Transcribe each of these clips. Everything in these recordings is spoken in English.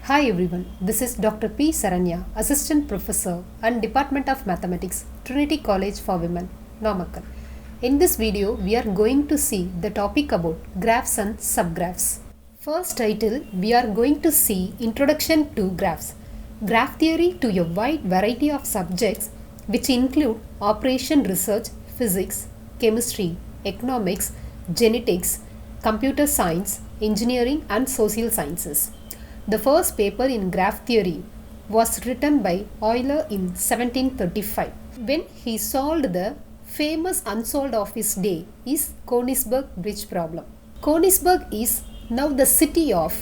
Hi everyone, this is Dr. P. Saranya, Assistant Professor and Department of Mathematics, Trinity College for Women, Namakkal. In this video, we are going to see the topic about graphs and subgraphs. First title, we are going to see Introduction to Graphs. Graph theory to a wide variety of subjects which include operation research, physics, chemistry, economics, genetics, computer science, engineering and social sciences. The first paper in graph theory was written by Euler in 1735 when he solved the famous unsolved of his day is Königsberg bridge problem. Königsberg is now the city of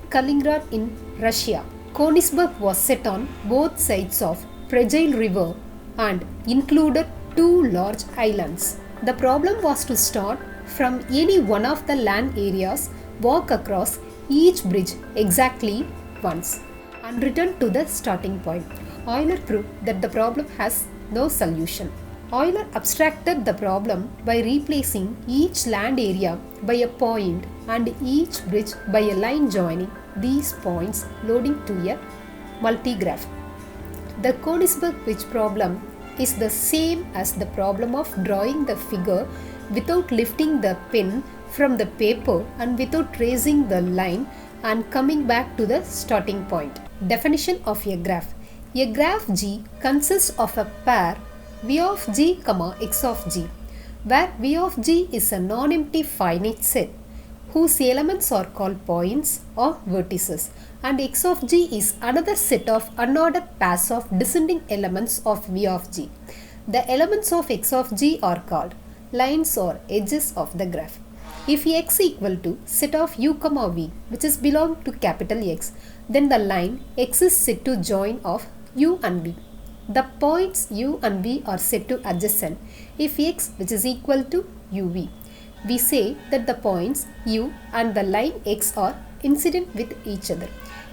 Kaliningrad in Russia. Königsberg was set on both sides of fragile river and included two large islands. The problem was to start from any one of the land areas, walk across each bridge exactly once and return to the starting point. Euler proved that the problem has no solution. Euler abstracted the problem by replacing each land area by a point and each bridge by a line joining these points leading to a multigraph. The Königsberg bridge problem is the same as the problem of drawing the figure without lifting the pen from the paper and without tracing the line and coming back to the starting point. Definition of a graph. A graph G consists of a pair V of G, X of G, where V of G is a non-empty finite set whose elements are called points or vertices, and X of G is another set of unordered pairs of descending elements of V of G. The elements of X of G are called lines or edges of the graph. If X equal to set of U, V, which is belong to capital X, then the line X is set to join of U and V. The points U and V are set to adjacent if X which is equal to UV. We say that the points U and the line X are incident with each other.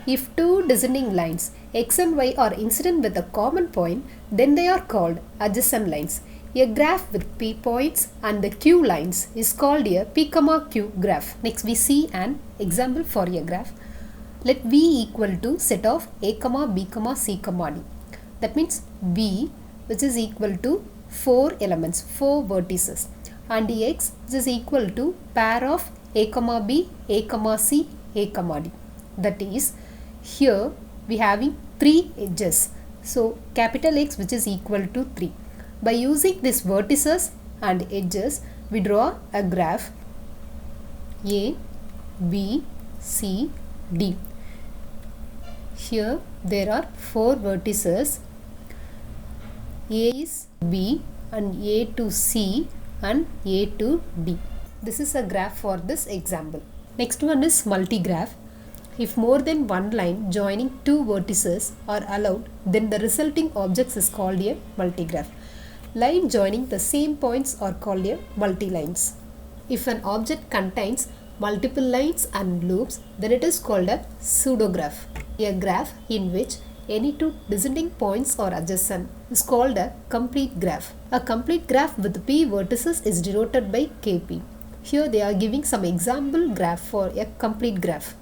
If two descending lines X and Y are incident with a common point, then they are called adjacent lines. A graph with P points and the Q lines is called a P, Q graph. Next we see an example for a graph. Let V equal to set of A, B, C, D. That means V which is equal to 4 elements, 4 vertices, and X which is equal to pair of A, B, A, C, A, D. That is, here we having 3 edges. So capital X which is equal to 3. By using these vertices and edges, we draw a graph A, B, C, D. Here there are 4 vertices. A is B and A to C and A to D. This is a graph for this example. Next one is multigraph. If more than one line joining two vertices are allowed, then the resulting objects is called a multigraph. Line joining the same points are called a multilines. If an object contains multiple lines and loops, then it is called a pseudo graph. A graph in which any two descending points are adjacent is called a complete graph. A complete graph with P vertices is denoted by Kp. Here they are giving some example graph for a complete graph.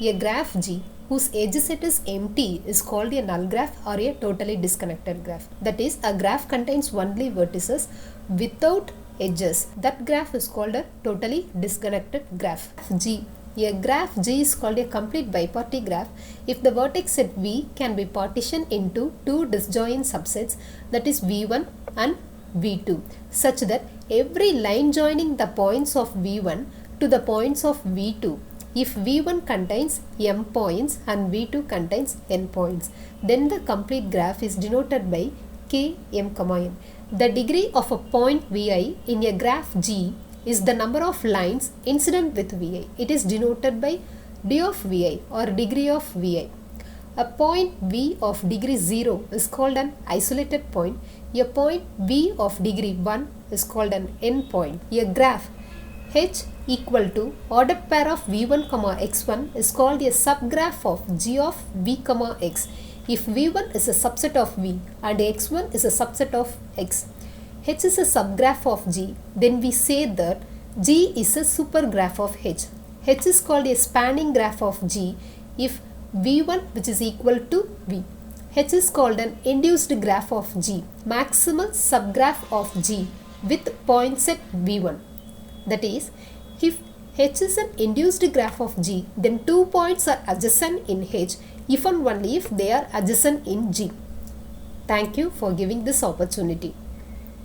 A graph G whose edge set is empty is called a null graph or a totally disconnected graph. That is, a graph contains only vertices without edges. That graph is called a totally disconnected graph. G. A graph G is called a complete bipartite graph if the vertex set V can be partitioned into two disjoint subsets, that is V1 and V2, such that every line joining the points of V1 to the points of V2, if V1 contains m points and V2 contains n points, then the complete graph is denoted by K, m, n. The degree of a point Vi in a graph G is the number of lines incident with Vi. It is denoted by d of Vi or degree of Vi. A point V of degree 0 is called an isolated point. A point V of degree 1 is called an endpoint. A graph H equal to ordered pair of V1, X1 is called a subgraph of G of V, X. If V1 is a subset of V and X1 is a subset of X, H is a subgraph of G, then we say that G is a supergraph of H. H is called a spanning graph of G if V1 which is equal to V. H is called an induced graph of G, maximal subgraph of G with points at V1. That is, if H is an induced graph of G, then 2 points are adjacent in H if and only if they are adjacent in G. Thank you for giving this opportunity.